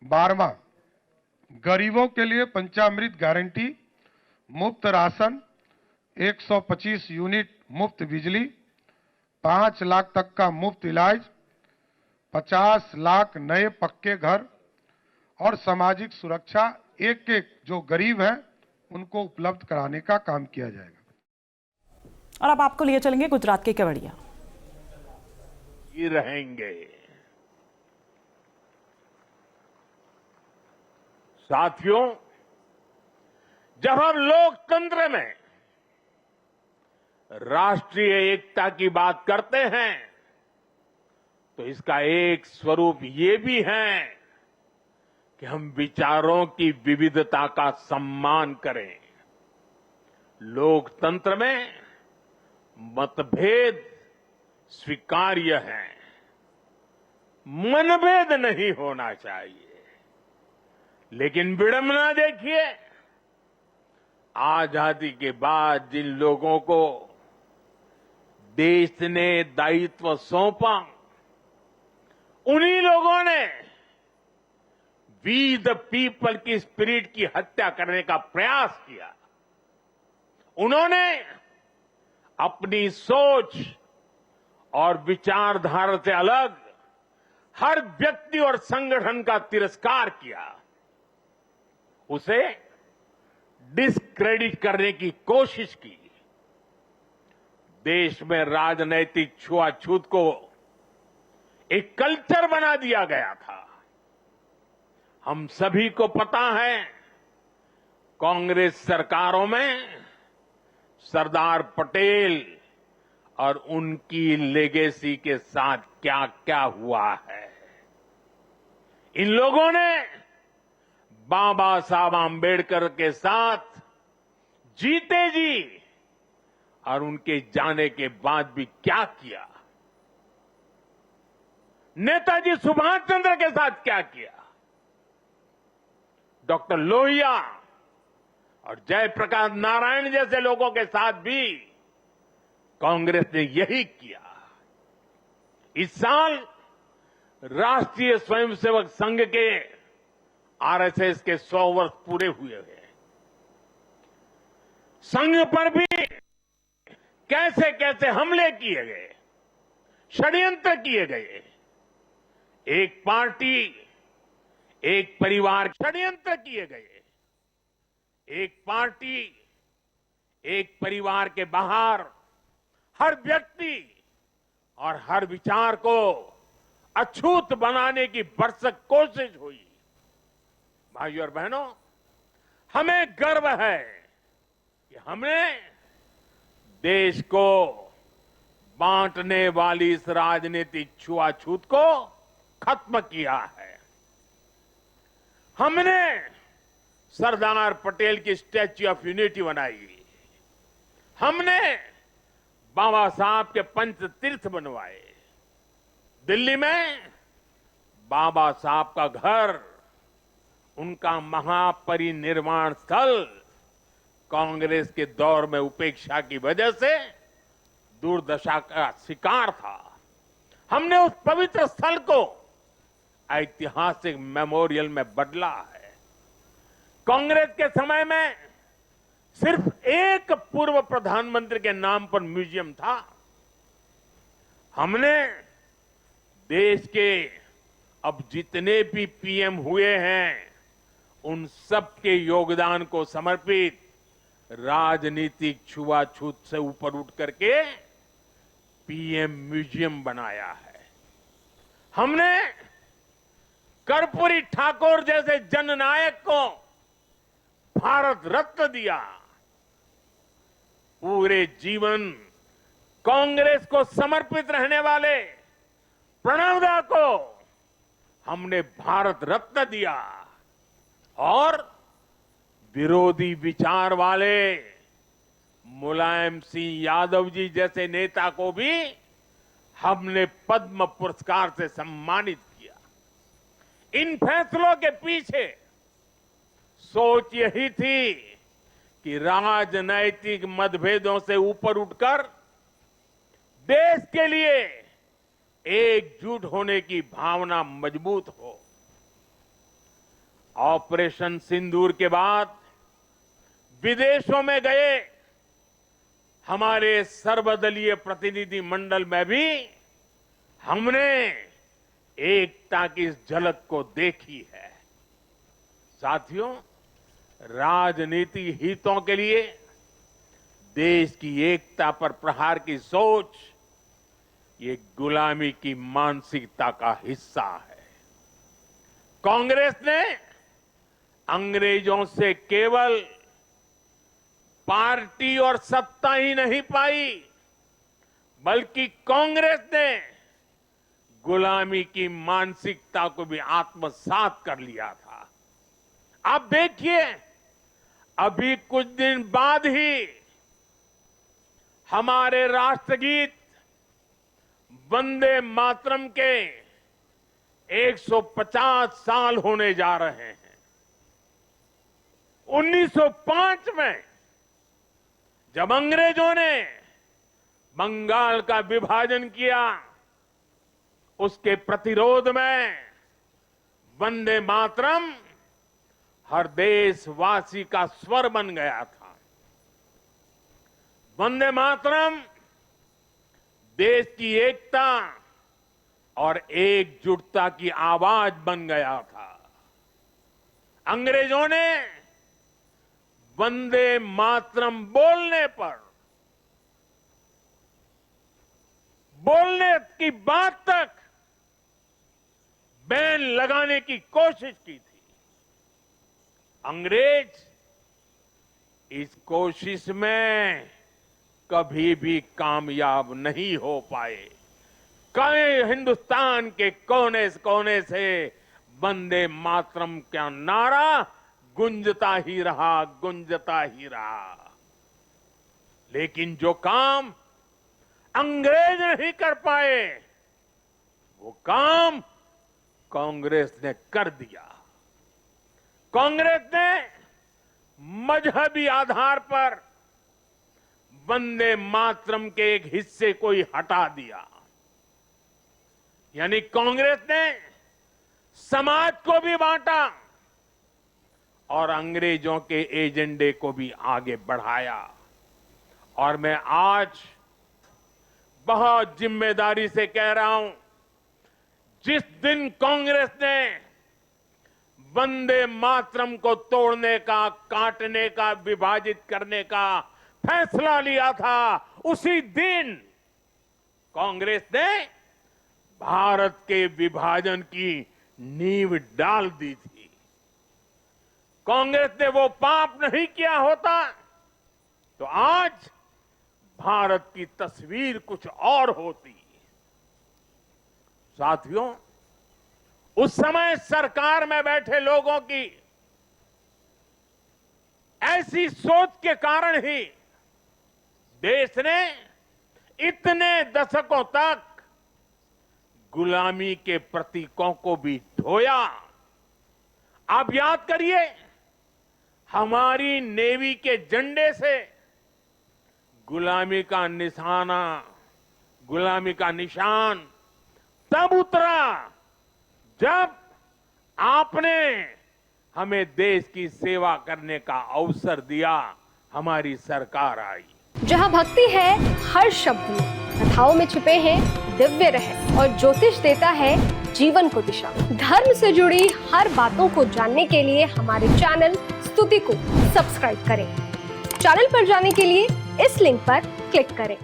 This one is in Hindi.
12वां, गरीबों के लिए पंचामृत गारंटी, मुफ्त राशन, 125 यूनिट मुफ्त बिजली, 5 लाख तक का मुफ्त इलाज, 50 लाख नए पक्के घर और सामाजिक सुरक्षा एक एक जो गरीब हैं उनको उपलब्ध कराने का काम किया जाएगा। और अब आपको लिए चलेंगे गुजरात के केवड़िया। ये रहेंगे। साथियों, जब हम लोकतंत्र में राष्ट्रीय एकता की बात करते हैं तो इसका एक स्वरूप ये भी है कि हम विचारों की विविधता का सम्मान करें। लोकतंत्र में मतभेद स्वीकार्य है, मनभेद नहीं होना चाहिए। लेकिन विडंबना देखिए, आजादी के बाद जिन लोगों को देश ने दायित्व सौंपा, उन्हीं लोगों ने वी द पीपल की स्पिरिट की हत्या करने का प्रयास किया। उन्होंने अपनी सोच और विचारधारा से अलग हर व्यक्ति और संगठन का तिरस्कार किया, उसे डिस्क्रेडिट करने की कोशिश की। देश में राजनैतिक छुआछूत को एक कल्चर बना दिया गया था। हम सभी को पता है, कांग्रेस सरकारों में सरदार पटेल और उनकी लेगेसी के साथ क्या क्या हुआ है। इन लोगों ने बाबा साहब आंबेडकर के साथ जीते जी और उनके जाने के बाद भी क्या किया, नेताजी सुभाष चंद्र के साथ क्या किया, डॉक्टर लोहिया और जयप्रकाश नारायण जैसे लोगों के साथ भी कांग्रेस ने यही किया। इस साल राष्ट्रीय स्वयंसेवक संघ के आरएसएस के 100 वर्ष पूरे हुए हैं। संघ पर भी कैसे कैसे हमले किए गए, षड्यंत्र किए गए। एक पार्टी, एक परिवार, षड्यंत्र किए गए। एक पार्टी, एक परिवार के बाहर हर व्यक्ति और हर विचार को अछूत बनाने की भरसक कोशिश हुई। भाइयों और बहनों, हमें गर्व है कि हमने देश को बांटने वाली इस राजनीतिक छुआछूत को खत्म किया है। हमने सरदार पटेल की स्टैच्यू ऑफ यूनिटी बनाई। हमने बाबा साहब के पंच तीर्थ बनवाए। दिल्ली में बाबा साहब का घर, उनका महापरिनिर्वाण स्थल कांग्रेस के दौर में उपेक्षा की वजह से दुर्दशा का शिकार था। हमने उस पवित्र स्थल को ऐतिहासिक मेमोरियल में बदला है। कांग्रेस के समय में सिर्फ एक पूर्व प्रधानमंत्री के नाम पर म्यूजियम था। हमने देश के अब जितने भी पीएम हुए हैं, उन सब के योगदान को समर्पित राजनीतिक छुआछूत से ऊपर उठ करके पीएम म्यूजियम बनाया है। हमने कर्पूरी ठाकुर जैसे जननायक को भारत रत्न दिया। पूरे जीवन कांग्रेस को समर्पित रहने वाले प्रणब दा को हमने भारत रत्न दिया और विरोधी विचार वाले मुलायम सिंह यादव जी जैसे नेता को भी हमने पद्म पुरस्कार से सम्मानित किया। इन फैसलों के पीछे सोच यही थी कि राजनैतिक मतभेदों से ऊपर उठकर देश के लिए एकजुट होने की भावना मजबूत हो। ऑपरेशन सिंदूर के बाद विदेशों में गए हमारे सर्वदलीय प्रतिनिधि मंडल में भी हमने एकता की इस झलक को देखी है। साथियों, राजनीति हितों के लिए देश की एकता पर प्रहार की सोच ये गुलामी की मानसिकता का हिस्सा है। कांग्रेस ने अंग्रेजों से केवल पार्टी और सत्ता ही नहीं पाई, बल्कि कांग्रेस ने गुलामी की मानसिकता को भी आत्मसात कर लिया था। आप देखिए, अभी कुछ दिन बाद ही हमारे राष्ट्रगीत वंदे मातरम के 150 साल होने जा रहे हैं। 1905 में जब अंग्रेजों ने बंगाल का विभाजन किया, उसके प्रतिरोध में वंदे मातरम हर देशवासी का स्वर बन गया था। वंदे मातरम देश की एकता और एकजुटता की आवाज बन गया था। अंग्रेजों ने वंदे मातरम बोलने की बात तक बैन लगाने की कोशिश की थी। अंग्रेज इस कोशिश में कभी भी कामयाब नहीं हो पाए। कई हिंदुस्तान के कोने से वंदे मातरम का नारा गुंजता ही रहा। लेकिन जो काम अंग्रेज नहीं कर पाए, वो काम कांग्रेस ने कर दिया। कांग्रेस ने मजहबी आधार पर वंदे मातरम के एक हिस्से को ही हटा दिया। यानी कांग्रेस ने समाज को भी बांटा और अंग्रेजों के एजेंडे को भी आगे बढ़ाया। और मैं आज बहुत जिम्मेदारी से कह रहा हूं, जिस दिन कांग्रेस ने वंदे मातरम को तोड़ने का, काटने का, विभाजित करने का फैसला लिया था, उसी दिन कांग्रेस ने भारत के विभाजन की नींव डाल दी थी। कांग्रेस ने वो पाप नहीं किया होता तो आज भारत की तस्वीर कुछ और होती। साथियों, उस समय सरकार में बैठे लोगों की ऐसी सोच के कारण ही देश ने इतने दशकों तक गुलामी के प्रतीकों को भी ढोया। आप याद करिए, हमारी नेवी के झंडे से गुलामी का निशाना, गुलामी का निशान तब उतरा जब आपने हमें देश की सेवा करने का अवसर दिया, हमारी सरकार आई। जहाँ भक्ति है हर शब्द में, कथाओं में छुपे हैं दिव्य रहस्य और ज्योतिष देता है जीवन को दिशा। धर्म से जुड़ी हर बातों को जानने के लिए हमारे चैनल स्तुति को सब्सक्राइब करें। चैनल पर जाने के लिए इस लिंक पर क्लिक करें।